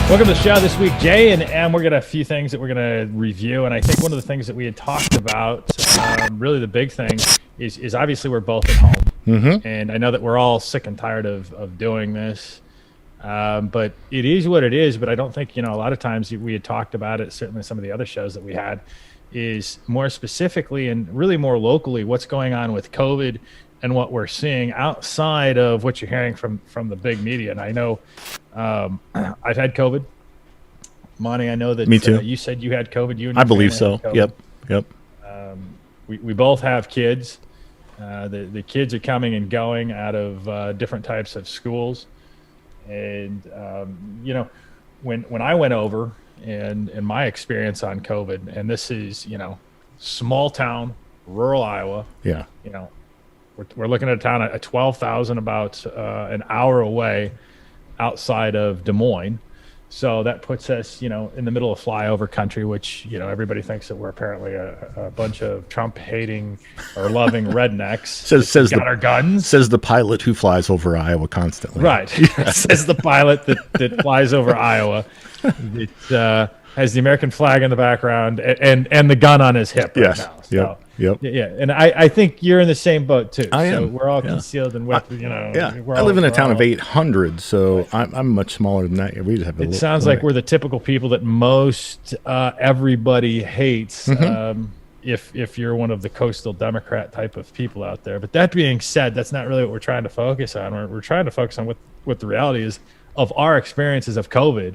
Welcome to the show this week, Jay, and we're going to a few things that we're going to review. And I think one of the things that we had talked about, really the big thing, is obviously we're both at home. Mm-hmm. And I know that we're all sick and tired of doing this. But it is what it is. But I don't think, a lot of times we had talked about it, certainly some of the other shows that we had, is more specifically and really more locally what's going on with COVID and what we're seeing outside of what you're hearing from the big media. And I know I've had COVID. Monty, I know that Me too. You said you had COVID. You and I your believe family so. had COVID. Yep. We both have kids. The kids are coming and going out of different types of schools. And, when I went over and my experience on COVID, and this is, small town, rural Iowa. Yeah. We're looking at a town at 12,000, about an hour away outside of Des Moines. So that puts us, in the middle of flyover country, which, everybody thinks that we're apparently a bunch of Trump-hating or loving rednecks. Says got our guns. Says the pilot who flies over Iowa constantly. Right. Says the pilot that flies over Iowa. It has the American flag in the background and the gun on his hip right now. So, Yep. Yeah, and I think you're in the same boat too. I am. So we're all concealed and with, I live in a town of 800, so I'm much smaller than that. We just have. It sounds like we're the typical people that most everybody hates. If you're one of the coastal Democrat type of people out there. But that being said, that's not really what we're trying to focus on. We're trying to focus on what the reality is of our experiences of COVID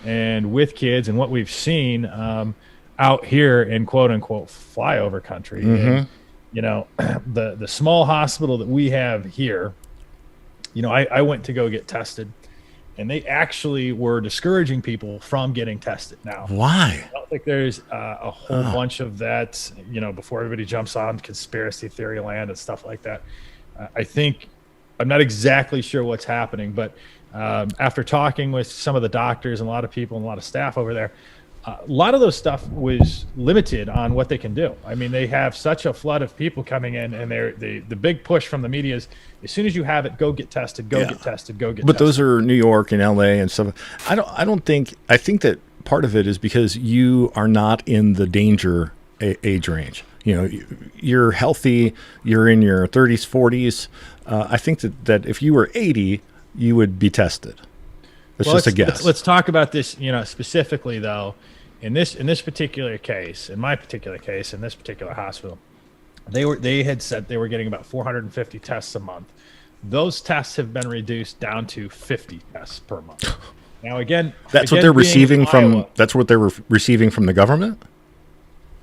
and with kids and what we've seen out here in quote unquote flyover country. And, the small hospital that we have here, I went to go get tested, and they actually were discouraging people from getting tested. Now, why? I don't think there's a whole bunch of that, before everybody jumps on conspiracy theory land and stuff like that. I think I'm not exactly sure what's happening, but after talking with some of the doctors and a lot of people and a lot of staff over there, a lot of those stuff was limited on what they can do. I mean, they have such a flood of people coming in, and the big push from the media is, as soon as you have it, go get tested, get tested, go get tested. But those are New York and LA and stuff. I think that part of it is because you are not in the danger age range. You're healthy, you're in your 30s, 40s. I think that if you were 80, you would be tested. It's just a guess. Let's talk about this, specifically though. In this particular case, in my particular case, in this particular hospital, they had said they were getting about 450 tests a month. Those tests have been reduced down to 50 tests per month. Now, that's what they're receiving from. That's what they were receiving from the government.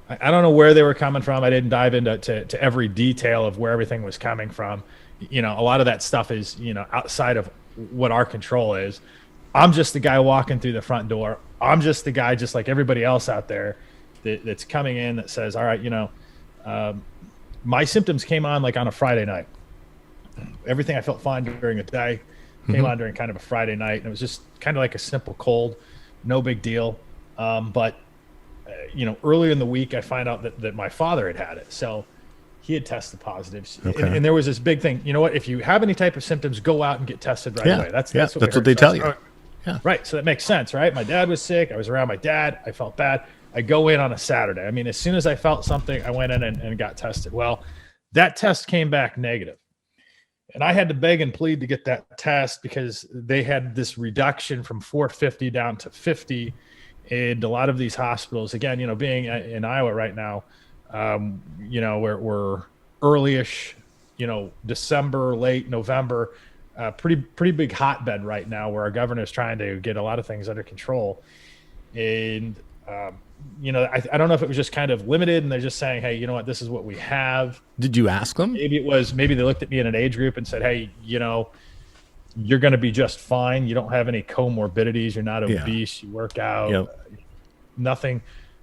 I don't know where they were coming from. I didn't dive into every detail of where everything was coming from. A lot of that stuff is outside of what our control is. I'm just the guy walking through the front door. I'm just the guy, just like everybody else out there, that's coming in that says, all right, my symptoms came on like on a Friday night. Everything I felt fine during the day came on during kind of a Friday night. And it was just kind of like a simple cold, no big deal. But earlier in the week, I find out that my father had it. So he had tested positives. Okay. And there was this big thing. You know what? If you have any type of symptoms, go out and get tested right away. That's what they tell you. Yeah. Right. So that makes sense, right? My dad was sick. I was around my dad. I felt bad. I go in on a Saturday. I mean, as soon as I felt something, I went in and got tested. Well, that test came back negative. And I had to beg and plead to get that test because they had this reduction from 450 down to 50. And a lot of these hospitals, again, being in Iowa right now, we're early-ish, December, late November. Pretty big hotbed right now where our governor is trying to get a lot of things under control. And, I don't know if it was just kind of limited and they're just saying, hey, you know what, this is what we have. Did you ask them? Maybe they looked at me in an age group and said, hey, you're going to be just fine. You don't have any comorbidities. You're not obese. You work out. Yep.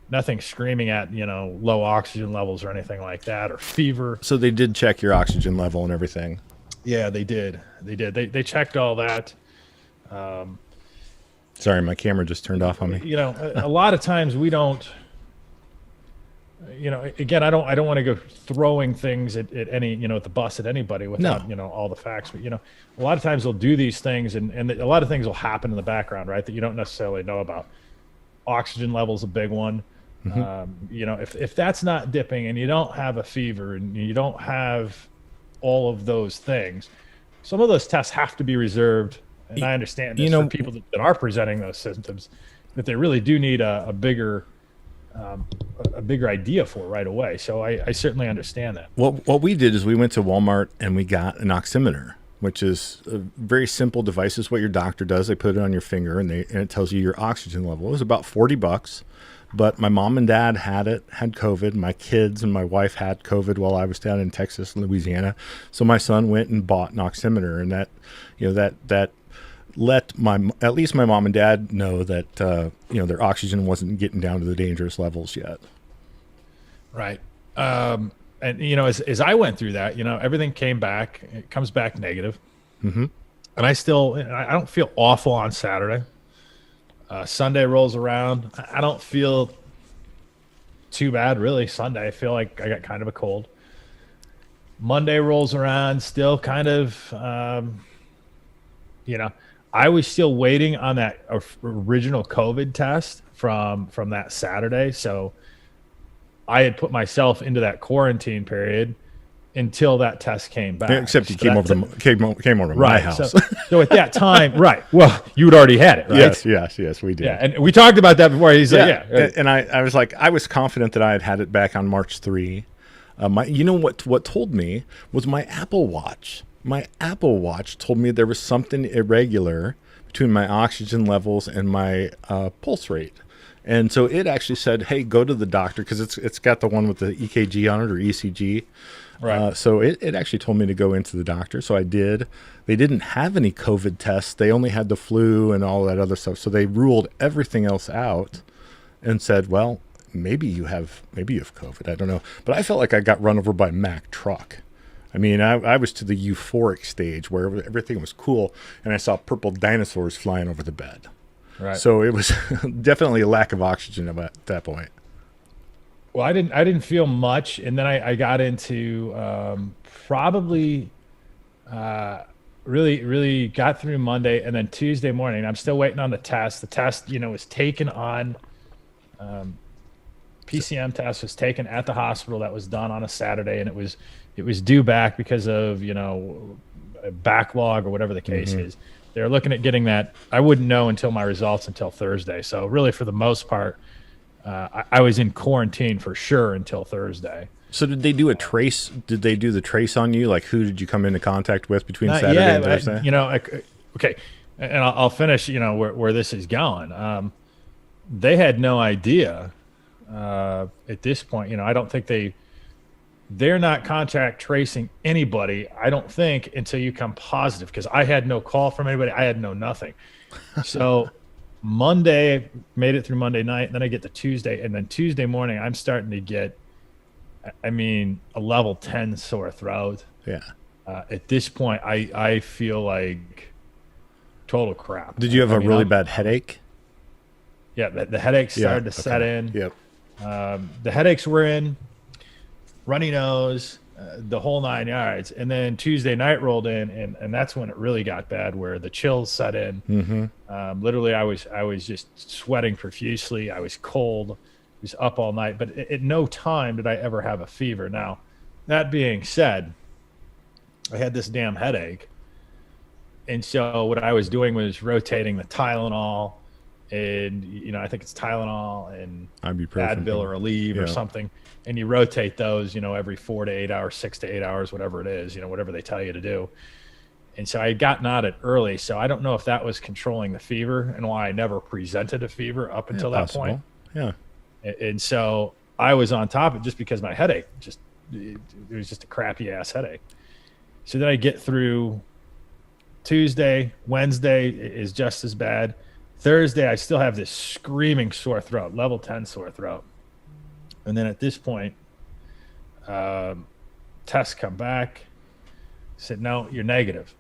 Nothing screaming at, low oxygen levels or anything like that, or fever. So they did check your oxygen level and everything. Yeah, they did. They checked all that. Sorry, my camera just turned off on me. A lot of times we don't again, I don't want to go throwing things at any, at the bus at anybody No. without, all the facts. But, a lot of times they'll do these things and a lot of things will happen in the background, right? That you don't necessarily know about. Oxygen level's a big one. Hmm. If that's not dipping and you don't have a fever and you don't have all of those things, some of those tests have to be reserved. And I understand You this for know, people that are presenting those symptoms, that they really do need a bigger idea for right away. So I certainly understand that. what we did is we went to Walmart and we got an oximeter, which is a very simple device. It's what your doctor does. They put it on your finger and it tells you your oxygen level. It was about $40, but my mom and dad had COVID. My kids and my wife had COVID while I was down in Texas and Louisiana. So my son went and bought an oximeter, and that let at least my mom and dad know that their oxygen wasn't getting down to the dangerous levels yet. Right. And as I went through that, everything came back. It comes back negative. Mm-hmm. And I don't feel awful on Saturday. Sunday rolls around. I don't feel too bad really. Sunday, I feel like I got kind of a cold. Monday rolls around, still kind of, I was still waiting on that original COVID test from that Saturday. So I had put myself into that quarantine period until that test came back. Yeah, except he So came that over to my right. house. So at that time, right. Well, you had already had it, right? Yes, we did. Yeah, and we talked about that before. He's like, yeah. Right. And I was like, I was confident that I had it back on March 3. What told me was my Apple Watch. My Apple Watch told me there was something irregular between my oxygen levels and my pulse rate. And so it actually said, hey, go to the doctor, because it's got the one with the EKG on it, or ECG. Right. So it actually told me to go into the doctor. So I did. They didn't have any COVID tests. They only had the flu and all that other stuff. So they ruled everything else out and said, well, maybe you have COVID. I don't know. But I felt like I got run over by a Mack truck. I mean, I was to the euphoric stage where everything was cool, and I saw purple dinosaurs flying over the bed. Right. So it was definitely a lack of oxygen at that point. Well, I didn't feel much, and then I got into probably really got through Monday, and then Tuesday morning. I'm still waiting on the test. The test, was taken on PCM test was taken at the hospital. That was done on a Saturday, and it was due back because of a backlog or whatever the case is. They're looking at getting that. I wouldn't know until my results until Thursday. So really, for the most part, I was in quarantine for sure until Thursday. So did they do a trace? Did they do the trace on you? Like, who did you come into contact with between Saturday and Thursday? Okay, and I'll finish. Where this is going. They had no idea at this point. I don't think they're not contact tracing anybody, I don't think, until you come positive, because I had no call from anybody. I had no nothing. So Monday, made it through Monday night, and then I get to Tuesday, and then Tuesday morning I'm starting to get, a level 10 sore throat. Yeah. At this point, I feel like total crap. Did you have a really bad headache? Yeah, the headaches started to set in. Yep. The headaches were in, runny nose, the whole 9 yards. And then Tuesday night rolled in, and that's when it really got bad, where the chills set in. Mm-hmm. Literally, I was just sweating profusely. I was cold. I was up all night. But at no time did I ever have a fever. Now, that being said, I had this damn headache. And so what I was doing was rotating the Tylenol, and I think it's Tylenol and Ibuprofen, Advil or Aleve or something, and you rotate those every 4 to 8 hours, 6 to 8 hours, whatever it is, whatever they tell you to do. And so I had gotten on it early, so I don't know if that was controlling the fever and why I never presented a fever up until that point. Yeah. And so I was on top of it just because my headache it was just a crappy ass headache. So then I get through Tuesday, Wednesday is just as bad. Thursday, I still have this screaming sore throat, level 10 sore throat. And then at this point, tests come back, said, no, you're negative.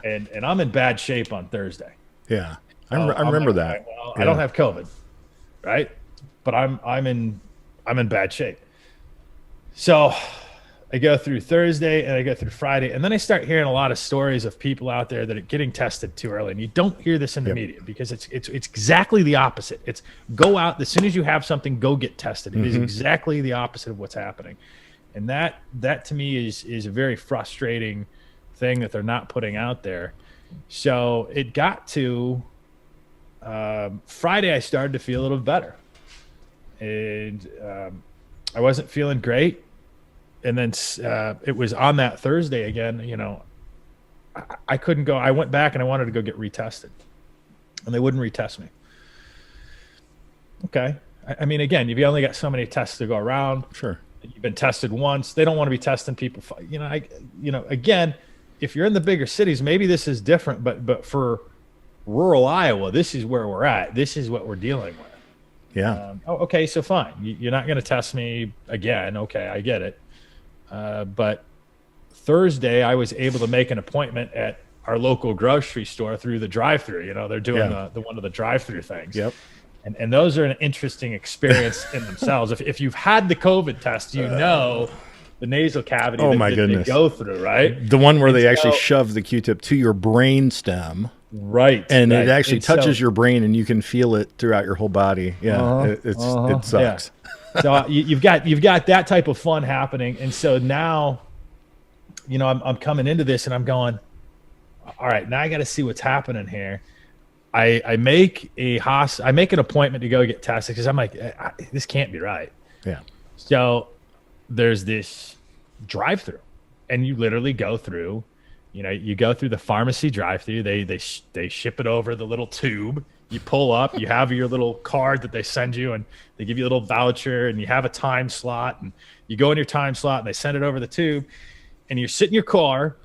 and I'm in bad shape on Thursday. Yeah. I remember that. Well, I don't have COVID, right? But I'm I'm in bad shape. So I go through Thursday and I go through Friday, and then I start hearing a lot of stories of people out there that are getting tested too early. And you don't hear this in the media because it's exactly the opposite. It's go out as soon as you have something, go get tested. It is exactly the opposite of what's happening, and that to me is a very frustrating thing that they're not putting out there. So it got to Friday, I started to feel a little better, and I wasn't feeling great. And then it was on that Thursday again, you know, I couldn't go. I went back and I wanted to go get retested, and they wouldn't retest me. Okay. I mean, again, you've only got so many tests to go around. Sure. You've been tested once. They don't want to be testing people. Again, if you're in the bigger cities, maybe this is different, but for rural Iowa, this is where we're at. This is what we're dealing with. Yeah. Okay. So fine. You're not going to test me again. Okay. I get it. But Thursday, I was able to make an appointment at our local grocery store through the drive-through. You know, they're doing the one of the drive-through things. Yep. And those are an interesting experience in themselves. If you've had the COVID test, you know the nasal cavity that they go through, right? The one where they actually shove the Q-tip to your brain stem. Right. And it actually touches your brain, and you can feel it throughout your whole body. Yeah. It sucks. Yeah. So you've got that type of fun happening, and so now, you know, I'm coming into this and I'm going, all right, now I got to see what's happening here. I make an appointment to go get tested because I'm like, this can't be right. Yeah. So there's this drive-through, and you literally go through. You know, you go through the pharmacy drive-through. They ship it over the little tube. You pull up, you have your little card that they send you, and they give you a little voucher, and you have a time slot, and you go in your time slot, and they send it over the tube, and you're sitting in your car,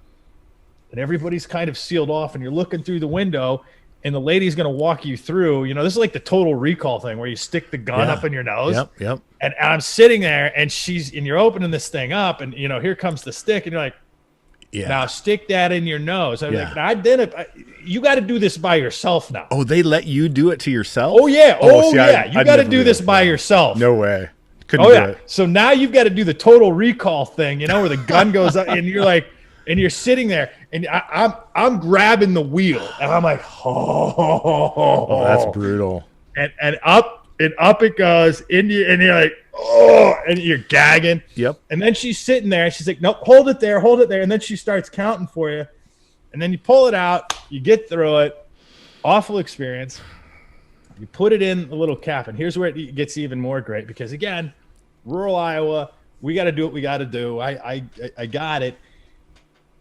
and everybody's kind of sealed off, and you're looking through the window, and the lady's going to walk you through. You know, this is like the Total Recall thing where you stick the gun up in your nose. Yep. And I'm sitting there, and you're opening this thing up, and, you know, here comes the stick, and you're like, now stick that in your nose. I'm like, I did it. You got to do this by yourself now. Oh, they let you do it to yourself? Oh yeah. You got to do this by yourself. No way. Couldn't do it. So now you've got to do the Total Recall thing, you know, where the gun goes up, and you're like, and you're sitting there, and I'm grabbing the wheel, and I'm like, oh, that's brutal. And up it goes, and you're like, oh, and you're gagging. Yep. And then she's sitting there, and she's like, nope, hold it there. And then she starts counting for you. And then you pull it out, you get through it. Awful experience. You put it in the little cap, and here's where it gets even more great because, again, rural Iowa, we got to do what we got to do. I got it.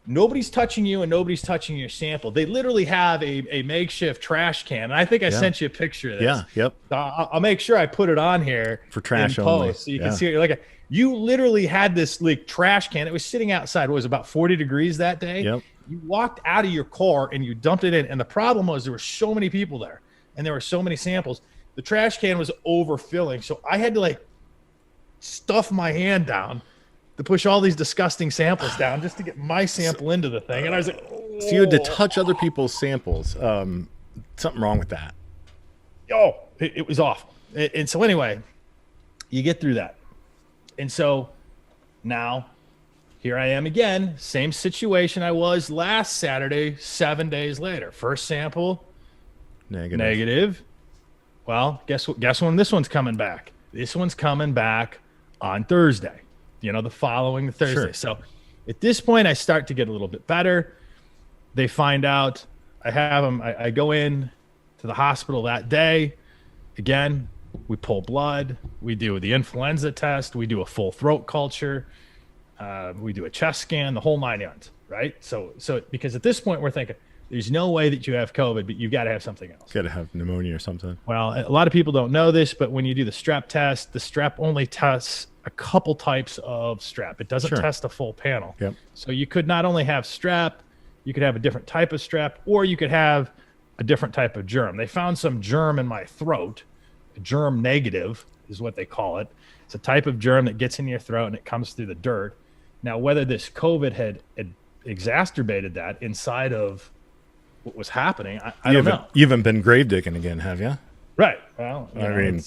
Nobody's touching you, and nobody's touching your sample. They literally have a makeshift trash can. And I think I sent you a picture of this. Yeah, yep. So I'll make sure I put it on here for trash in only, post so you can see it. Like you literally had this like trash can. It was sitting outside. It was about 40 degrees that day. Yep. You walked out of your car and you dumped it in. And the problem was there were so many people there, and there were so many samples. The trash can was overfilling, so I had to like stuff my hand down to push all these disgusting samples down just to get my sample into the thing. And I was like, oh. So you had to touch other people's samples. Something wrong with that. Oh, it was awful. And so anyway, you get through that. And so now here I am again, same situation I was last Saturday, 7 days later. First sample, negative. Well, guess what? Guess when this one's coming back? This one's coming back on Thursday. You know, the following Thursday. Sure. So at this point, I start to get a little bit better. They find out I have them. I go in to the hospital that day. Again, we pull blood. We do the influenza test. We do a full throat culture. We do a chest scan, the whole 9 yards, right? So because at this point, we're thinking, there's no way that you have COVID, but you've got to have something else. Got to have pneumonia or something. Well, a lot of people don't know this, but when you do the strep test, the strep only tests a couple types of strep. It doesn't test a full panel. Yep. So you could not only have strep, you could have a different type of strep, or you could have a different type of germ. They found some germ in my throat. Germ negative is what they call it. It's a type of germ that gets in your throat and it comes through the dirt. Now, whether this COVID had exacerbated that inside of what was happening, I don't know. You haven't been grave digging again, have you? Right. Well, I mean,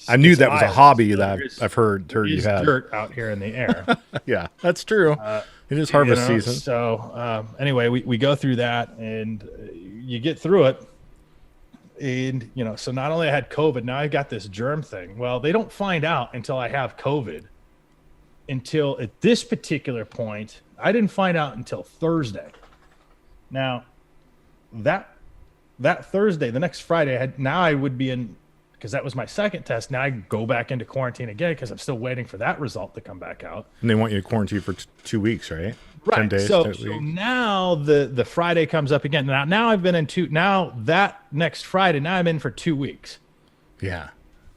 I knew it's that was a Iowa, so hobby that I've heard there you is had. dirt out here in the air. Yeah, that's true. It is harvest season. So anyway, we go through that, and you get through it. And, so not only I had COVID, now I got this germ thing. Well, they don't find out until I have COVID. Until at this particular point, I didn't find out until Thursday. Now, that Thursday, the next Friday, I would be in, because that was my second test. Now I go back into quarantine again because I'm still waiting for that result to come back out. And they want you to quarantine for 2 weeks, right? Right. 10 days. So now the Friday comes up again. Now I've been in now that next Friday, now I'm in for 2 weeks. Yeah.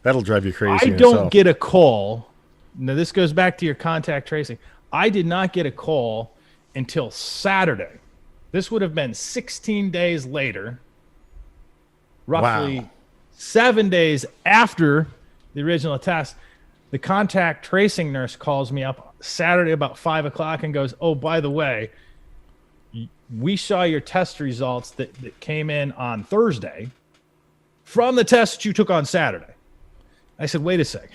That'll drive you crazy. I don't get a call. Now this goes back to your contact tracing. I did not get a call until Saturday. This would have been 16 days later, roughly. Wow. 7 days after the original test. The contact tracing nurse calls me up Saturday about 5:00 and goes, "Oh, by the way, we saw your test results that came in on Thursday from the test you took on Saturday." I said, "Wait a second.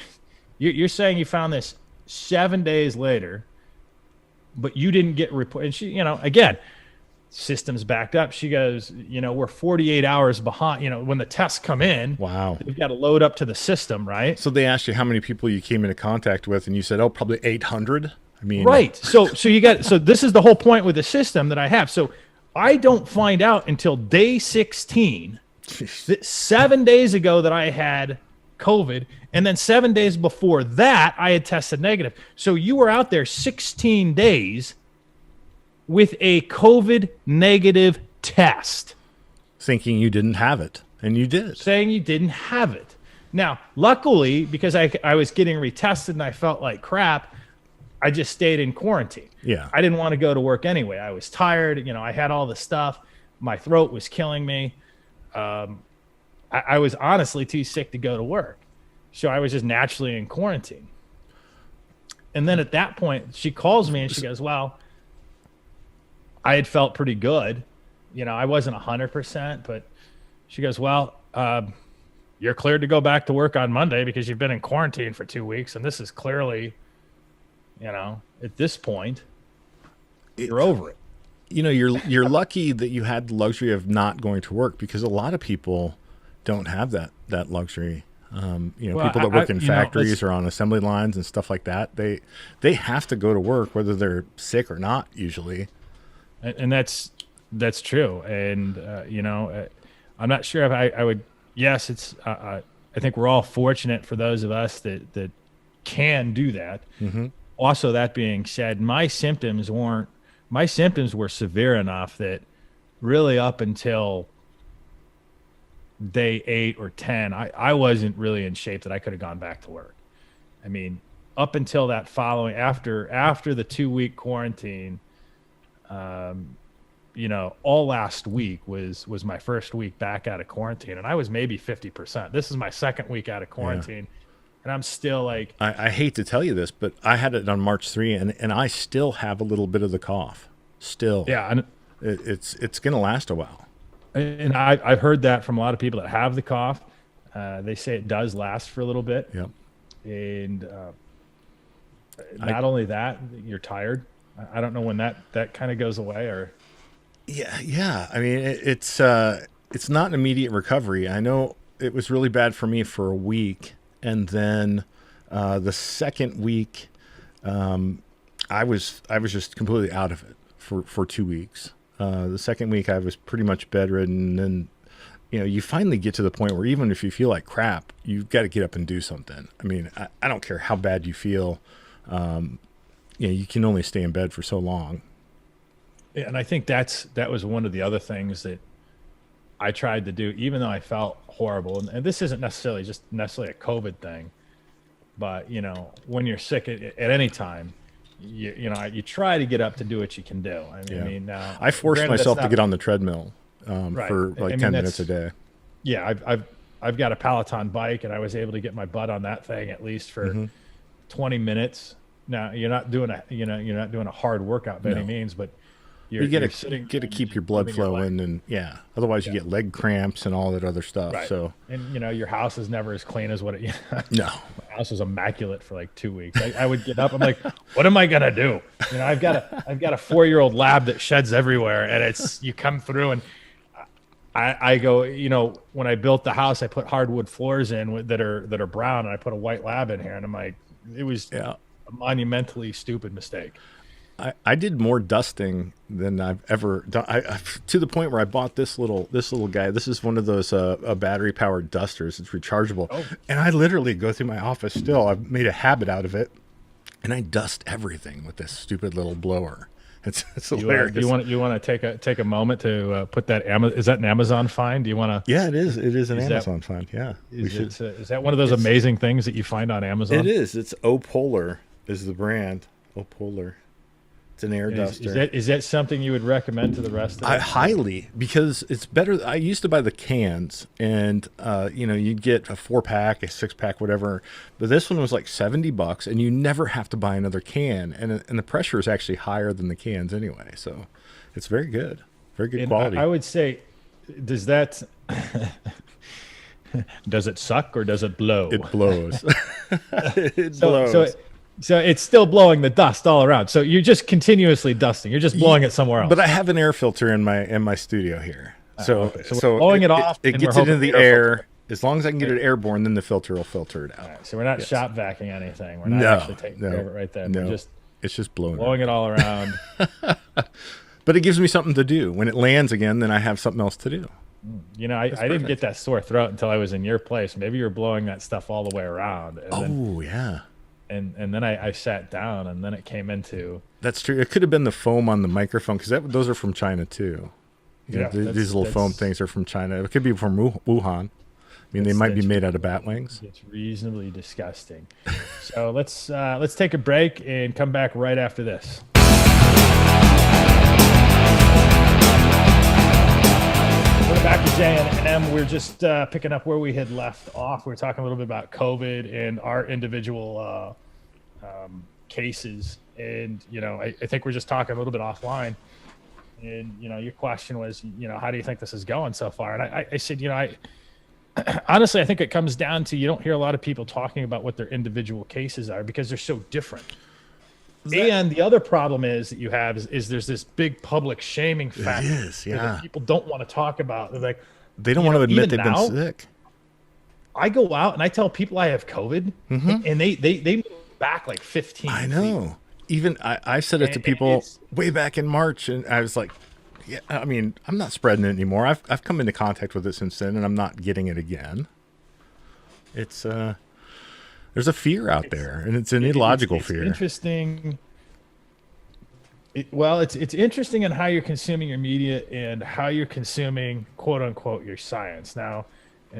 You're saying you found this 7 days later, but you didn't get report?" And she, again, system's backed up. She goes, we're 48 hours behind. When the tests come in, wow, we've got to load up to the system, right? So they asked you how many people you came into contact with, and you said, "Oh, probably 800." I mean, right. So this is the whole point with the system that I have. So I don't find out until day 16, 7 days ago, that I had COVID, and then 7 days before that I had tested negative. So you were out there 16 days with a COVID negative test, thinking you didn't have it, and you did. saying you didn't have it. Now, luckily, because I was getting retested and I felt like crap, I just stayed in quarantine. Yeah. I didn't want to go to work anyway. I was tired. I had all the stuff. My throat was killing me. I was honestly too sick to go to work. So I was just naturally in quarantine. And then at that point, she calls me and she goes, "Well, I had felt pretty good. I wasn't 100%, but," she goes, "Well, you're cleared to go back to work on Monday because you've been in quarantine for 2 weeks. And this is clearly, at this point, you're over it." You're lucky that you had the luxury of not going to work, because a lot of people don't have that luxury. Well, people that work in factories or on assembly lines and stuff like that, they have to go to work whether they're sick or not usually. And that's true. And, I'm not sure if I would, yes, it's, I think we're all fortunate for those of us that can do that. Mm-hmm. Also, that being said, my symptoms were severe enough that really up until day 8 or 10, I wasn't really in shape that I could have gone back to work. I mean, up until that following, after the 2-week quarantine, all last week was my first week back out of quarantine, and I was maybe 50%. This is my second week out of quarantine. Yeah. And I'm still like, I hate to tell you this, but I had it on March 3, and I still have a little bit of the cough. Still. Yeah. And it's going to last a while. And I've heard that from a lot of people that have the cough. They say it does last for a little bit. Yep. And not only that, you're tired. I don't know when that kind of goes away, or. Yeah. I mean, it's not an immediate recovery. I know it was really bad for me for a week, and then the second week, I was just completely out of it for 2 weeks. The second week, I was pretty much bedridden, and you finally get to the point where even if you feel like crap, you've got to get up and do something. I mean, I don't care how bad you feel. You can only stay in bed for so long. Yeah, and I think that was one of the other things that I tried to do, even though I felt horrible. And this isn't necessarily a COVID thing, but when you're sick at any time, you try to get up to do what you can do. I mean, now I forced myself to get on the treadmill for like 10 minutes a day. Yeah, I've got a Peloton bike, and I was able to get my butt on that thing at least for 20 minutes. Now you're not doing a hard workout by any means, but you're, You you're get sitting to and keep your you're blood moving your leg. flowing, and otherwise you Yeah. get leg cramps and all that other stuff. Right. So And your house is never as clean as what it. no, My house was immaculate for like 2 weeks. I would get up. I'm like, what am I gonna do? I've got a 4-year-old lab that sheds everywhere, and you come through and I go. When I built the house, I put hardwood floors in that are brown, and I put a white lab in here, and I'm like, it was yeah. a monumentally stupid mistake. I did more dusting than I've ever done. To the point where I bought this little guy. This is one of those battery powered dusters. It's rechargeable, Oh. and I literally go through my office still. I've made a habit out of it, and I dust everything with this stupid little blower. It's hilarious. You want to take a moment to put that is that an Amazon find? Do you want to? Yeah, it is. It is an Is that- Amazon find. Yeah, Is that one of those amazing things that you find on Amazon? It is. It's Opolar is the brand. Opolar. It's an air duster. Is that something you would recommend to the rest of us? Highly, because it's better. I used to buy the cans, and you'd get a 4-pack, a 6-pack, whatever. But this one was like $70, and you never have to buy another can, and the pressure is actually higher than the cans anyway. So it's very good, very good quality. I would say, does that does it suck or does it blow? It blows. It blows. So it's still blowing the dust all around. So you're just continuously dusting. You're just blowing it somewhere else. But I have an air filter in my studio here. So okay. So we're blowing it off, It and gets we're it into hoping the the air air. As long as I can get it airborne, then the filter will filter it out. All right, so we're not shop vacuuming anything. We're not No, actually taking no, care of it right there. no. We're just It's just blowing. blowing it all around. But it gives me something to do. When it lands again, then I have something else to do. I didn't perfect. get that sore throat until I was in your place. Maybe you're blowing that stuff all the way around. And Yeah. and then I sat down, and then it came into That's true. It could have been the foam on the microphone, because those are from China too. These little foam things are from China. It could be from Wuhan. I mean, they might be made out of bat wings. It's reasonably disgusting. So let's take a break and come back right after this. We're back to J&M. We're just picking up where we had left off. We were talking a little bit about COVID and our individual cases. And, I think we're just talking a little bit offline. And, your question was, how do you think this is going so far? And I said, honestly, I think it comes down to you don't hear a lot of people talking about what their individual cases are because they're so different. And the other problem is that you have is there's this big public shaming factor. It is, yeah. That people don't want to talk about. They're like, They don't want to admit even they've now, been sick. I go out and I tell people I have COVID, and they move back like 15 I feet. know. Even I said it to And people it's- way back in March, and I was like, yeah, I mean, I'm not spreading it anymore. I've come into contact with it since then, and I'm not getting it again. It's there's a fear out there, and it's an illogical fear. Interesting. It's interesting in how you're consuming your media and how you're consuming, quote unquote, your science. Now,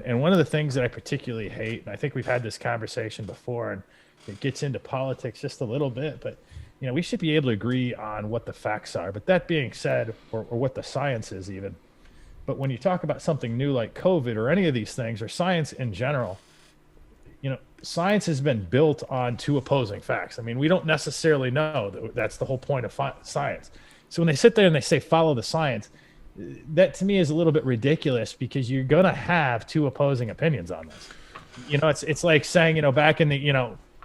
and one of the things that I particularly hate, and I think we've had this conversation before, and it gets into politics just a little bit, but we should be able to agree on what the facts are. But that being said, or what the science is even. But when you talk about something new like COVID or any of these things, or science in general, science has been built on two opposing facts. I mean, we don't necessarily know that's the whole point of science. So when they sit there and they say follow the science, that to me is a little bit ridiculous because you're going to have two opposing opinions on this. It's like saying, back in the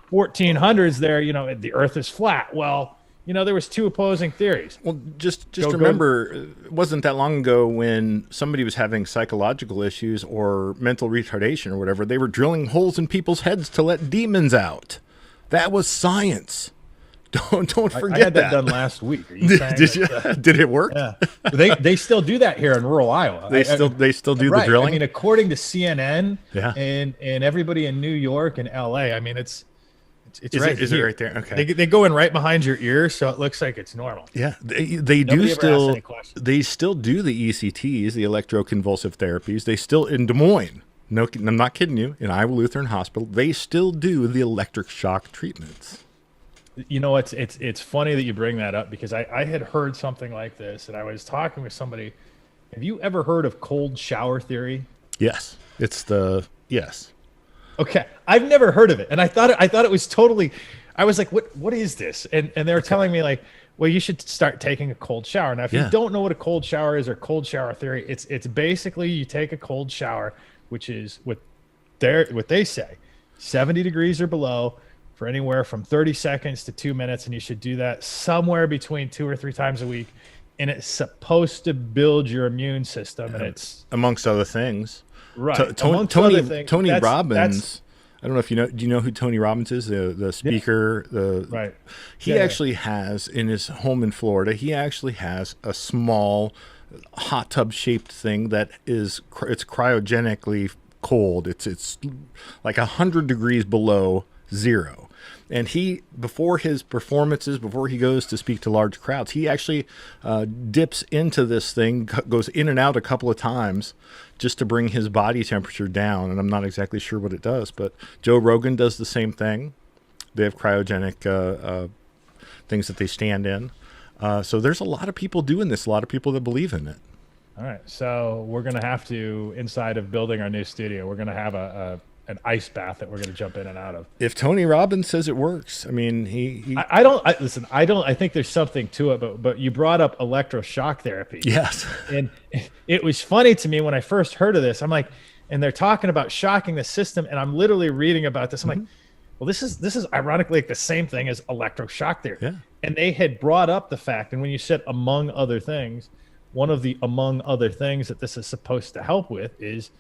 1400s there, the earth is flat. Well, there was two opposing theories. Well, just remember, it wasn't that long ago when somebody was having psychological issues or mental retardation or whatever, they were drilling holes in people's heads to let demons out. That was science. Don't forget I had that done last week. Are you saying Did you? Did it work? Yeah. They still do that here in rural Iowa. They still do the drilling. I mean, according to CNN, Yeah. and everybody in New York and LA, I mean, it's Is right it here. right there? Okay. They go in right behind your ear, so it looks like it's normal. Yeah, they Nobody do ever asks still any questions. they still do the ECTs, the electroconvulsive therapies. They still in Des Moines. No, I'm not kidding you. In Iowa Lutheran Hospital, they still do the electric shock treatments. It's funny that you bring that up because I had heard something like this, and I was talking with somebody. Have you ever heard of cold shower theory? Yes, yes. Okay, I've never heard of it, and I thought it was totally. I was like, what is this? And they were telling me like, well, you should start taking a cold shower. Now, if you Yeah. don't know what a cold shower is or cold shower theory, it's basically you take a cold shower, which is what they say, 70 degrees or below for anywhere from 30 seconds to 2 minutes, and you should do that somewhere between 2 or 3 times a week. And it's supposed to build your immune system, and it's Amongst other things. right. Tony Robbins. That's I don't know if you know. Do you know who Tony Robbins is? The speaker. right. He actually has in his home in Florida. He actually has a small hot tub shaped thing that it's cryogenically cold. It's like 100 degrees below zero. And before his performances, before he goes to speak to large crowds, he actually dips into this thing, goes in and out a couple of times just to bring his body temperature down. And I'm not exactly sure what it does, but Joe Rogan does the same thing. They have cryogenic things that they stand in. So there's a lot of people doing this, a lot of people that believe in it. All right. So we're going to have to, inside of building our new studio, we're going to have an ice bath that we're going to jump in and out of. If Tony Robbins says it works, I mean, listen, I think there's something to it, but you brought up electroshock therapy. Yes. And it was funny to me when I first heard of this. I'm like, and they're talking about shocking the system. And I'm literally reading about this. I'm like, well, this is ironically like the same thing as electroshock therapy. Yeah. And they had brought up the fact, and when you said among other things, one of the among other things that this is supposed to help with is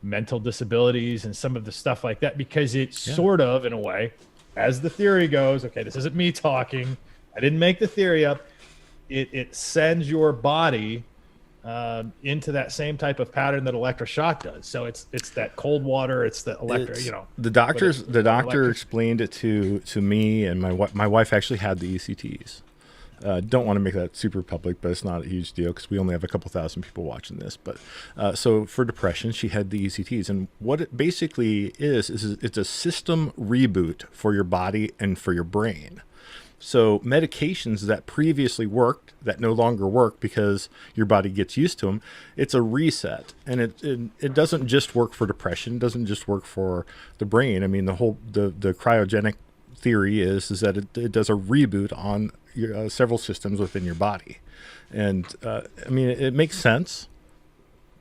mental disabilities and some of the stuff like that, because it's sort of, in a way, as the theory goes, okay, this isn't me talking, I didn't make the theory up, it sends your body into that same type of pattern that electroshock does. So it's that cold water, it's the the doctor explained it to me, and my wife actually had the ECTs. Don't want to make that super public, but it's not a huge deal because we only have a couple thousand people watching this. But so for depression, she had the ECTs, and what it basically is it's a system reboot for your body and for your brain. So medications that previously worked that no longer work because your body gets used to them, it's a reset, and it doesn't just work for depression. It doesn't just work for the brain. I mean, the cryogenic theory is that it does a reboot on several systems within your body. And I mean, it makes sense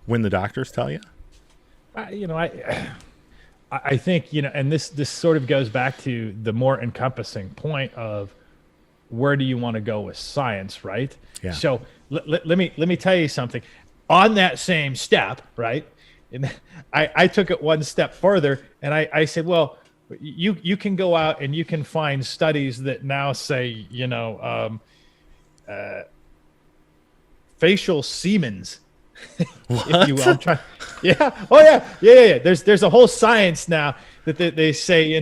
when the doctors tell you. I think, and this sort of goes back to the more encompassing point of where do you want to go with science, right? Yeah. So let me tell you something. On that same step, right? And I took it one step further, and I said, well, you can go out and you can find studies that now say, facial semens, if you will. Yeah. Oh yeah. There's a whole science now that they say,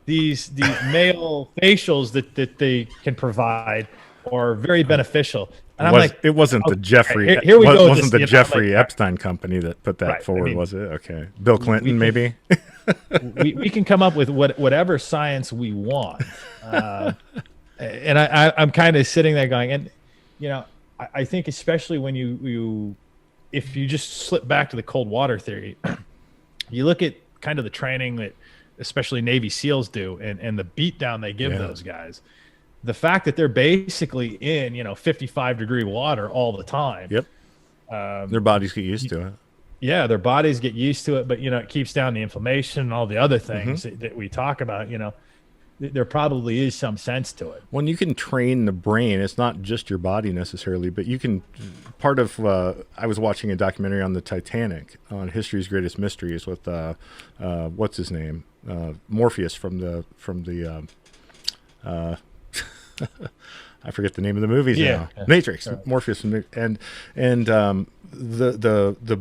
these male facials that they can provide are very beneficial. And I'm like, it wasn't the Jeffrey. Here we go. It wasn't the Jeffrey Epstein company that put that forward, was it? Okay, Bill Clinton, maybe. we can come up with whatever science we want, and I'm kind of sitting there going, and I think especially when if you just slip back to the cold water theory, you look at kind of the training that especially Navy SEALs do, and the beatdown they give those guys. The fact that they're basically in 55-degree water all the time. Yep. Their bodies get used to it. Yeah, their bodies get used to it, but it keeps down the inflammation and all the other things that we talk about. There probably is some sense to it. When you can train the brain, it's not just your body necessarily, but you can. Part of I was watching a documentary on the Titanic, on history's greatest mysteries, with what's his name, Morpheus from the I forget the name of the movies now. Matrix, right. Morpheus, and the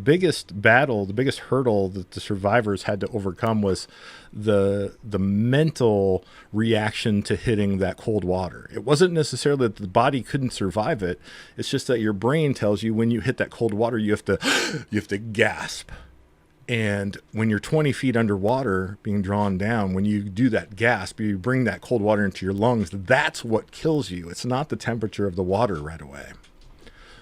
biggest battle, the biggest hurdle that the survivors had to overcome was the mental reaction to hitting that cold water. It wasn't necessarily that the body couldn't survive it. It's just that your brain tells you when you hit that cold water, you have to gasp. And when you're 20 feet underwater being drawn down, when you do that gasp, you bring that cold water into your lungs. That's what kills you. It's not the temperature of the water right away.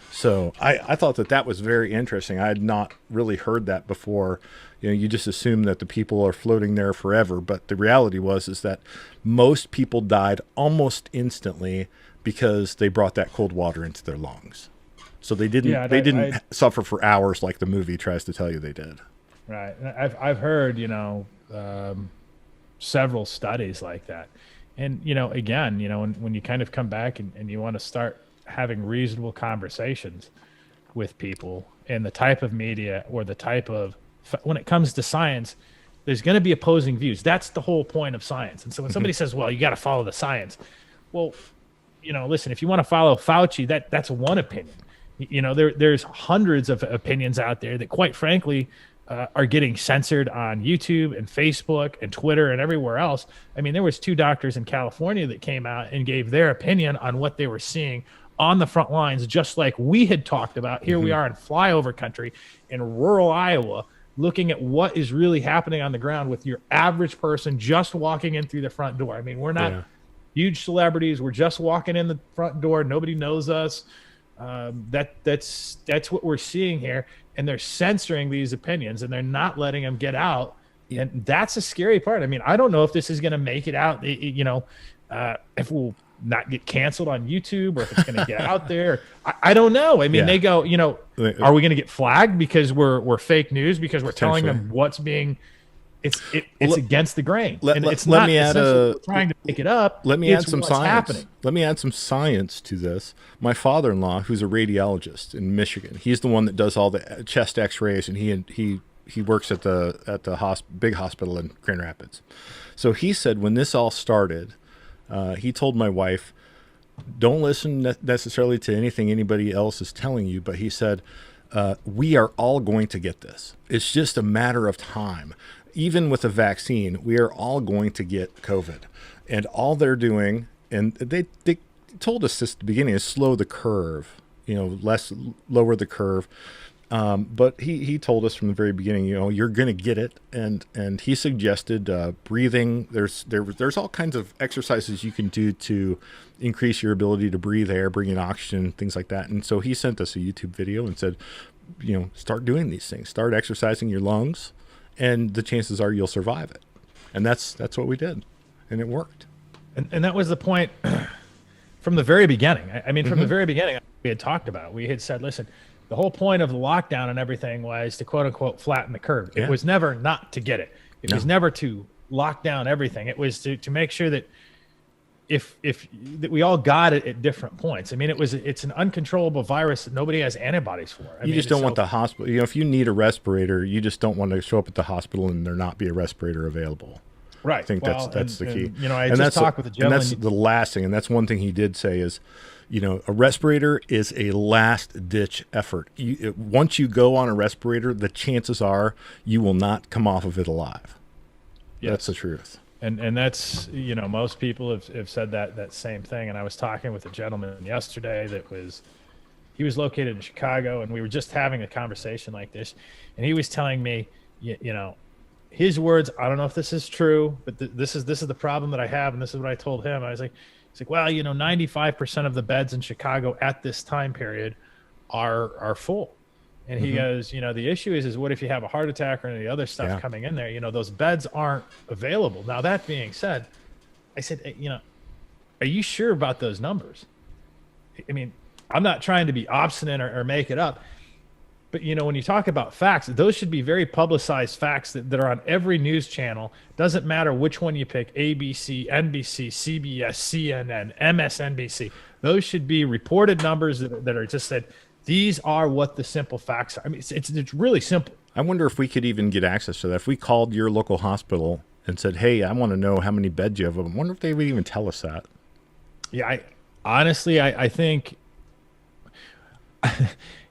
So I thought that was very interesting. I had not really heard that before. You just assume that the people are floating there forever. But the reality is that most people died almost instantly because they brought that cold water into their lungs. So they didn't Yeah, suffer for hours like the movie tries to tell you they did. right. And I've heard, several studies like that. And, again, when you kind of come back and you want to start having reasonable conversations with people and the type of media or the type of, when it comes to science, there's going to be opposing views. That's the whole point of science. And so when somebody says, well, you got to follow the science. Well, listen, if you want to follow Fauci, that's one opinion. There's hundreds of opinions out there that, quite frankly, are getting censored on YouTube and Facebook and Twitter and everywhere else. I mean, there was 2 doctors in California that came out and gave their opinion on what they were seeing on the front lines, just like we had talked about. Here we are in flyover country in rural Iowa, looking at what is really happening on the ground with your average person just walking in through the front door. I mean, we're not huge celebrities. We're just walking in the front door. Nobody knows us. That's what we're seeing here. And they're censoring these opinions and they're not letting them get out. Yeah. And that's a scary part. I mean, I don't know if this is going to make it out, if we'll not get canceled on YouTube or if it's going to get out there. I don't know. I mean, they go, are we going to get flagged because we're fake news because we're telling them what's being, it's against the grain. It's not trying to make it up. Let me add some science. Happening. Let me add some science to this. My father-in-law, who's a radiologist in Michigan, he's the one that does all the chest X-rays, and he works at the big hospital in Grand Rapids. So he said when this all started, he told my wife, don't listen necessarily to anything anybody else is telling you, but he said, we are all going to get this. It's just a matter of time. Even with a vaccine, we are all going to get COVID. And all they're doing, and they told us this at the beginning, is slow the curve, lower the curve. But he told us from the very beginning, you're going to get it. And he suggested breathing. There's all kinds of exercises you can do to increase your ability to breathe air, bring in oxygen, things like that. And so he sent us a YouTube video and said, start doing these things, start exercising your lungs, and the chances are you'll survive it. And that's what we did, and it worked. And that was the point from the very beginning. I mean, from the very beginning, we had talked about it. We had said, listen, the whole point of the lockdown and everything was to quote unquote flatten the curve. It was never not to get it. It was never to lock down everything. It was to make sure that that we all got it at different points. I mean, it's an uncontrollable virus that nobody has antibodies for. You just don't want the hospital. If you need a respirator, you just don't want to show up at the hospital and there not be a respirator available. Right. I think that's the key. I just talked with a gentleman. And that's the last thing. And that's one thing he did say is, a respirator is a last ditch effort. Once you go on a respirator, the chances are you will not come off of it alive. Yes. That's the truth. And that's, most people have said that same thing. And I was talking with a gentleman yesterday he was located in Chicago, and we were just having a conversation like this. And he was telling me, his words, I don't know if this is true, but this is the problem that I have. And this is what I told him. I was like, he's like, well, 95% of the beds in Chicago at this time period are full. And he goes, the issue is what if you have a heart attack or any other stuff coming in there? Those beds aren't available. Now, that being said, I said, are you sure about those numbers? I mean, I'm not trying to be obstinate or make it up. But, when you talk about facts, those should be very publicized facts that are on every news channel. Doesn't matter which one you pick, ABC, NBC, CBS, CNN, MSNBC. Those should be reported numbers that are just said, these are what the simple facts are. I mean, it's really simple. I wonder if we could even get access to that. If we called your local hospital and said, hey, I want to know how many beds you have. I wonder if they would even tell us that. Yeah, I think,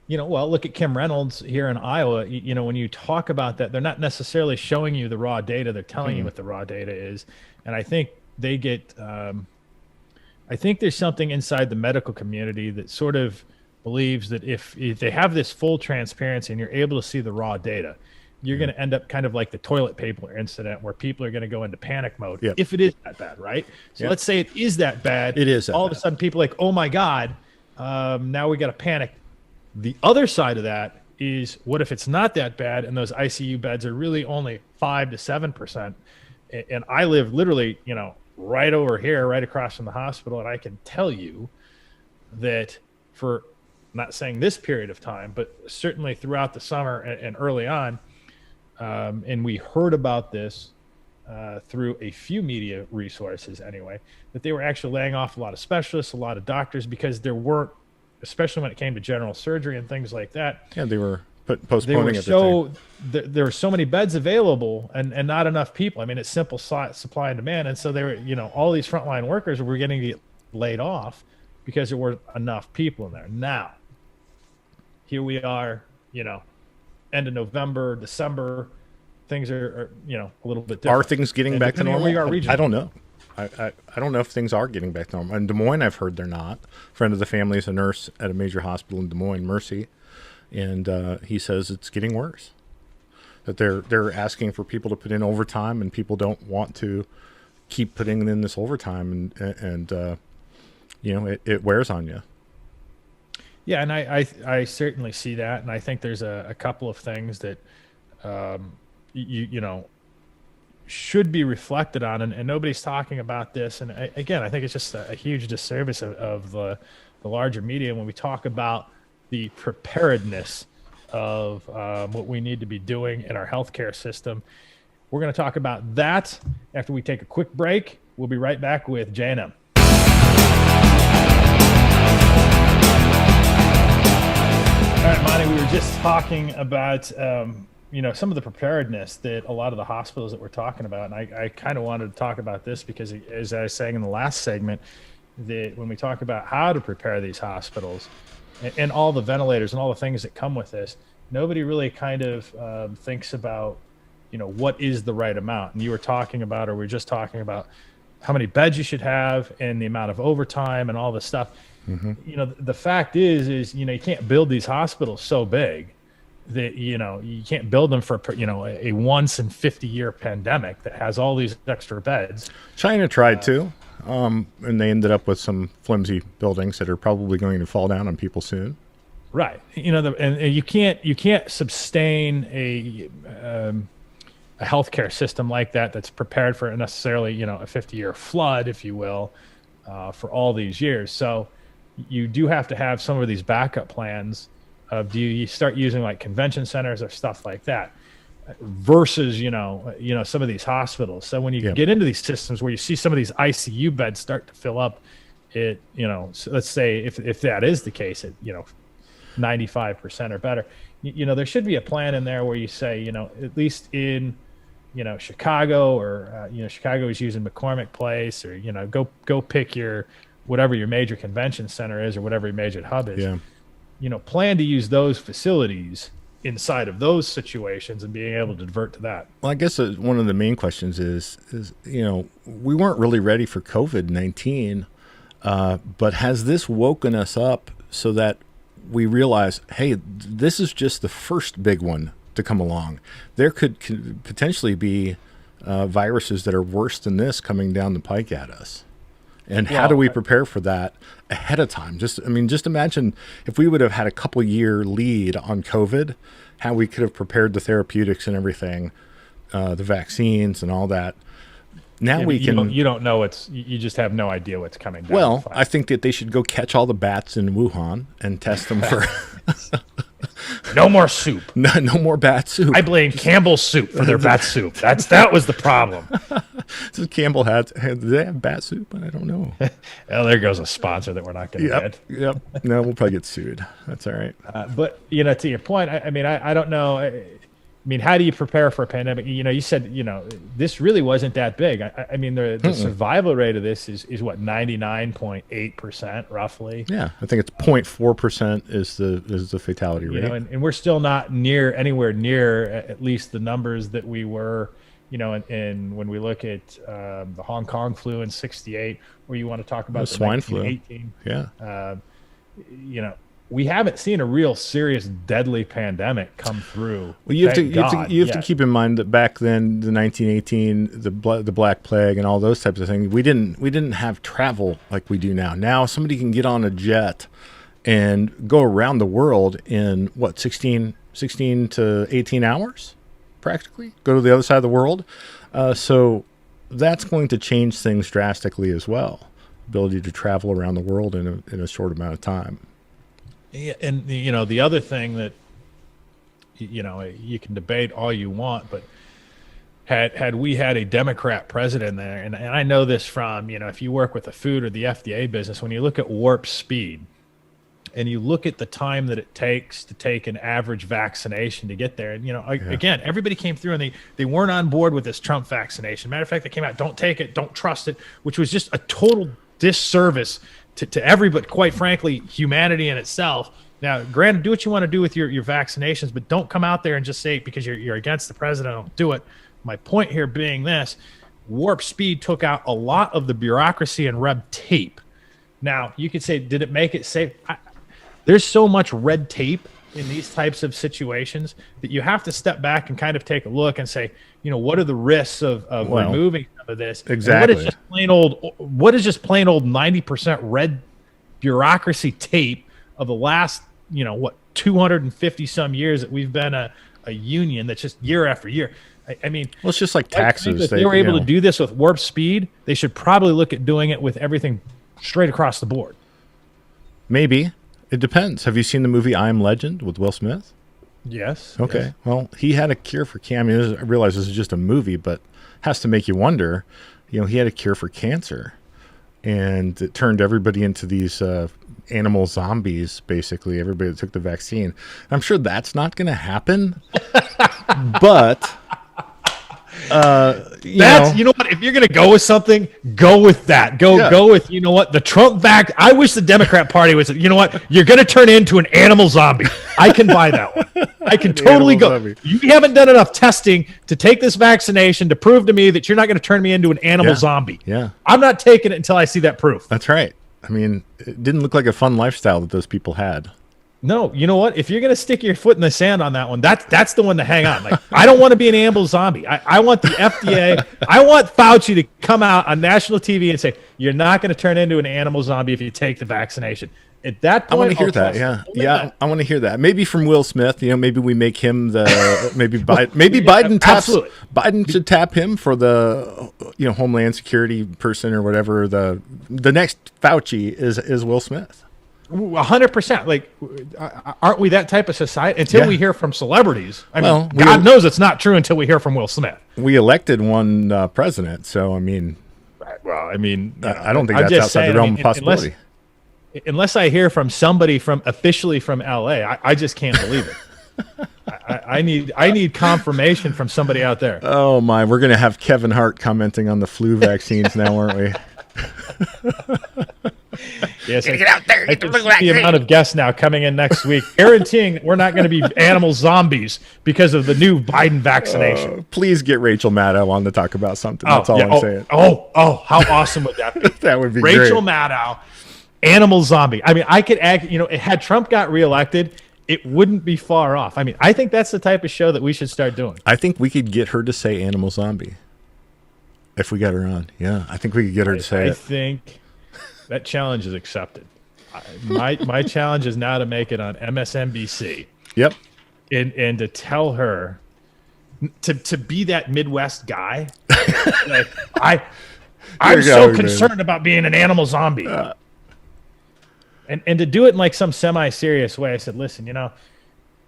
well, look at Kim Reynolds here in Iowa. When you talk about that, they're not necessarily showing you the raw data. They're telling you what the raw data is. And I think they get, I think there's something inside the medical community that sort of believes that if they have this full transparency and you're able to see the raw data, you're going to end up kind of like the toilet paper incident where people are going to go into panic mode if it is that bad, right? So let's say it is that bad. It is. All of a sudden people are like, oh my God, now we got to panic. The other side of that is what if it's not that bad and those ICU beds are really only 5 to 7%? And I live literally, right over here, right across from the hospital. And I can tell you that for, not saying this period of time, but certainly throughout the summer and early on, and we heard about this through a few media resources anyway, that they were actually laying off a lot of specialists, a lot of doctors, because there weren't, especially when it came to general surgery and things like that. Yeah, they were postponing everything. There were so many beds available and not enough people. I mean, it's simple supply and demand. And so they were, all these frontline workers were getting to get laid off because there weren't enough people in there. Now, here we are, end of November, December, things are a little bit different. Are things getting back to normal? I don't know. I don't know if things are getting back to normal. In Des Moines, I've heard they're not. A friend of the family is a nurse at a major hospital in Des Moines, Mercy, and he says it's getting worse. That they're asking for people to put in overtime, and people don't want to keep putting in this overtime, and it wears on you. Yeah, and I certainly see that, and I think there's a couple of things that should be reflected on, and nobody's talking about this. And again, I think it's just a huge disservice of the larger media when we talk about the preparedness of what we need to be doing in our healthcare system. We're going to talk about that after we take a quick break. We'll be right back with J&M. All right, Monte, we were just talking about some of the preparedness that a lot of the hospitals that we're talking about, and I kind of wanted to talk about this because, as I was saying in the last segment, that when we talk about how to prepare these hospitals and all the ventilators and all the things that come with this, nobody really kind of thinks about what is the right amount. And you were talking about, or we were just talking about, how many beds you should have and the amount of overtime and all this stuff. Mm-hmm. The fact is you can't build these hospitals so big that you can't build them for a once in 50-year pandemic that has all these extra beds. China tried to, and they ended up with some flimsy buildings that are probably going to fall down on people soon. Right. And you can't sustain a healthcare system like that's prepared for necessarily a 50-year flood, if you will, for all these years. So you do have to have some of these backup plans of, do you start using like convention centers or stuff like that versus some of these hospitals. So when you get into these systems where you see some of these ICU beds start to fill up, so let's say if that is the case at 95% or better, there should be a plan in there where you say at least in Chicago, or Chicago is using McCormick Place, or go pick your whatever your major convention center is, or whatever your major hub is. Plan to use those facilities inside of those situations and being able to divert to that. Well, I guess one of the main questions is we weren't really ready for COVID-19, but has this woken us up so that we realize, hey, this is just the first big one to come along. There could potentially be viruses that are worse than this coming down the pike at us. And how do we prepare for that ahead of time? Just imagine if we would have had a couple year lead on COVID, how we could have prepared the therapeutics and everything, the vaccines and all that. Now you don't know you just have no idea what's coming down. Well, I think that they should go catch all the bats in Wuhan and test them for no more soup. No more bat soup. I blame Campbell's soup for their bat soup. That was the problem. So Campbell did they have bat soup? I don't know. Well, there goes a sponsor that we're not going to get. Yep. No, we'll probably get sued. That's all right. But to your point, I don't know. How do you prepare for a pandemic? You said, this really wasn't that big. The survival rate of this is what, 99.8% roughly. Yeah, I think it's 0.4% is the fatality rate. And we're still not anywhere near at least the numbers that we were, and when we look at the Hong Kong flu in '68, where you want to talk about the swine flu. Yeah. We haven't seen a real serious deadly pandemic come through. Well, you have to keep in mind that back then, the 1918, the Black Plague, and all those types of things, we didn't have travel like we do now. Now somebody can get on a jet and go around the world in 16 to 18 hours, practically. Go to the other side of the world. So that's going to change things drastically as well. ability to travel around the world in a short amount of time. Yeah, and the other thing that you can debate all you want, but had we had a Democrat president there, and I know this from if you work with the food or the FDA business, when you look at warp speed and you look at the time that it takes to take an average vaccination to get there, and again, everybody came through and they weren't on board with this Trump vaccination. Matter of fact, they came out, don't take it, don't trust it, which was just a total disservice to everybody, quite frankly, humanity in itself. Now, granted, do what you want to do with your vaccinations, but don't come out there and just say because you're against the president, don't do it. My point here being this: warp speed took out a lot of the bureaucracy and red tape. Now, you could say, did it make it safe? There's so much red tape in these types of situations that you have to step back and kind of take a look and say, what are the risks of removing some of this? Exactly. What is just plain old 90% red bureaucracy tape of the last, 250 some years that we've been a union that's just year after year. I mean, well, it's just like taxes. If they were able to do this with warp speed, they should probably look at doing it with everything straight across the board. Maybe. It depends. Have you seen the movie I Am Legend with Will Smith? Yes. Okay. Yes. Well, he had a cure for cancer. I realize this is just a movie, but has to make you wonder. He had a cure for cancer, and it turned everybody into these animal zombies. Basically, everybody that took the vaccine. I'm sure that's not going to happen, but. You know what? If you're going to go with something, go with that. Go with the Trump vac. I wish the Democrat Party was. You know what? You're going to turn into an animal zombie. I can buy that one. I can totally go. Zombie. You haven't done enough testing to take this vaccination to prove to me that you're not going to turn me into an animal zombie. Yeah, I'm not taking it until I see that proof. That's right. I mean, it didn't look like a fun lifestyle that those people had. No, you know what? If you're going to stick your foot in the sand on that one, that's the one to hang on. Like, I don't want to be an animal zombie. I want the FDA. I want Fauci to come out on national TV and say, you're not going to turn into an animal zombie if you take the vaccination. At that point, I want to hear that. Yeah. I want to hear that. Maybe from Will Smith. Maybe we make him the maybe Biden taps. Absolutely. Biden should tap him for the Homeland Security person or whatever. The next Fauci is Will Smith. 100%. Like, aren't we that type of society? Until we hear from celebrities. I mean, we God knows it's not true until we hear from Will Smith. We elected one president, so I mean. Well, I mean, I don't think that's outside the realm of possibility. Unless I hear from somebody officially from LA, I just can't believe it. I need confirmation from somebody out there. Oh my, we're gonna have Kevin Hart commenting on the flu vaccines now, aren't we? Yes, get out there. I can see the amount of guests now coming in next week, guaranteeing we're not going to be animal zombies because of the new Biden vaccination. Please get Rachel Maddow on to talk about something. That's all I'm saying. Oh, how awesome would that be? That would be Rachel great. Maddow, animal zombie. I mean, I could act. Had Trump got reelected, it wouldn't be far off. I mean, I think that's the type of show that we should start doing. I think we could get her to say animal zombie. If we got her on. Yeah, I think we could get her to say it. I think that challenge is accepted. My challenge is now to make it on MSNBC. Yep. And to tell her to be that Midwest guy. Like, I'm so concerned about being an animal zombie. And to do it in like some semi-serious way. I said, listen,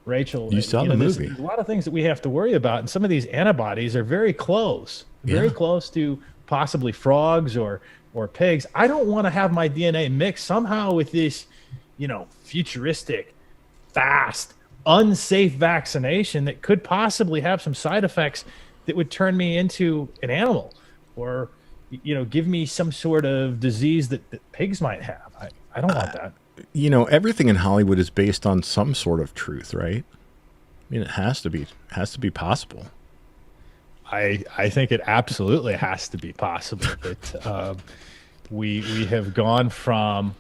Rachel, you saw the movie. There's a lot of things that we have to worry about, and some of these antibodies are very close to possibly frogs or pigs. I don't want to have my DNA mixed somehow with this, futuristic, fast, unsafe vaccination that could possibly have some side effects that would turn me into an animal or, give me some sort of disease that pigs might have. I don't want that. Everything in Hollywood is based on some sort of truth, right? I mean, it has to be possible. I think it absolutely has to be possible that we have gone from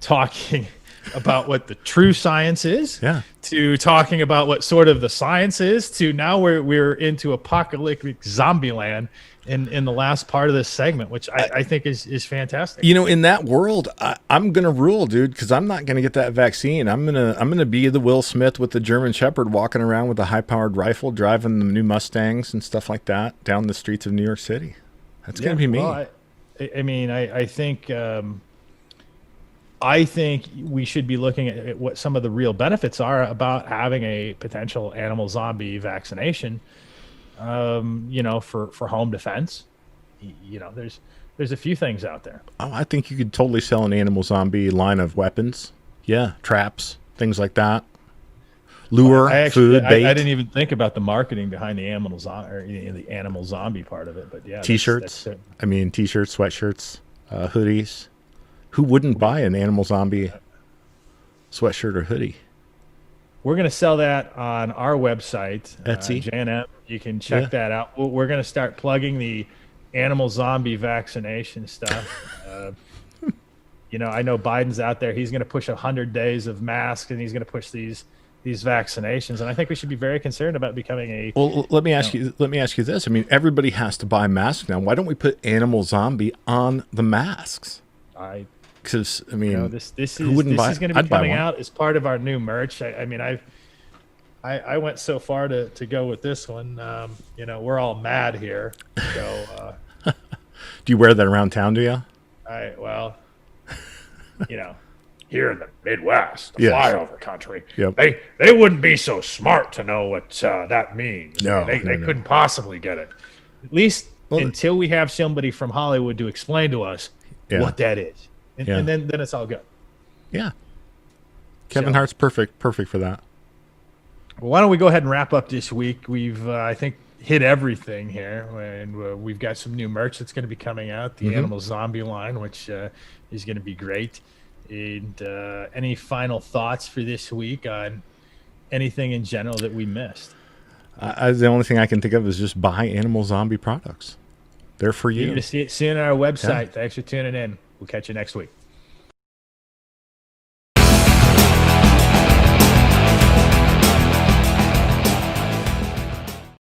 talking about what the true science is to talking about what sort of the science is to now we're into apocalyptic zombie land in the last part of this segment, which I think is fantastic. In that world, I'm gonna rule, dude, because I'm not gonna get that vaccine. I'm gonna be the Will Smith with the German Shepherd walking around with a high-powered rifle, driving the new Mustangs and stuff like that down the streets of New York City. That's gonna be me. Well, I mean, I think we should be looking at what some of the real benefits are about having a potential animal zombie vaccination. For home defense. There's a few things out there. Oh, I think you could totally sell an animal zombie line of weapons. Yeah, traps, things like that. Lure, food, bait. I didn't even think about the marketing behind the animal the animal zombie part of it. But yeah, T-shirts. T-shirts, sweatshirts, hoodies. Who wouldn't buy an animal zombie sweatshirt or hoodie? We're going to sell that on our website, Etsy. JNM. You can check that out. We're going to start plugging the animal zombie vaccination stuff. I know Biden's out there. He's going to push 100 days of masks, and he's going to push these vaccinations. And I think we should be very concerned about becoming a. Well, let me ask you this. I mean, everybody has to buy masks now. Why don't we put animal zombie on the masks? Because this is going to be coming out as part of our new merch. I went so far to go with this one. We're all mad here. So, do you wear that around town? Do you? Here in the Midwest, the flyover country, yep. they wouldn't be so smart to know what that means. No, they couldn't possibly get it. At least until we have somebody from Hollywood to explain to us what that is, and then it's all good. Yeah, Kevin Hart's perfect for that. Well, why don't we go ahead and wrap up this week? We've, I think, hit everything here, and we've got some new merch that's going to be coming out, the Animal Zombie line, which is going to be great. And any final thoughts for this week on anything in general that we missed? The only thing I can think of is just buy Animal Zombie products. They're for you. You're going to see it soon on our website. Yeah. Thanks for tuning in. We'll catch you next week.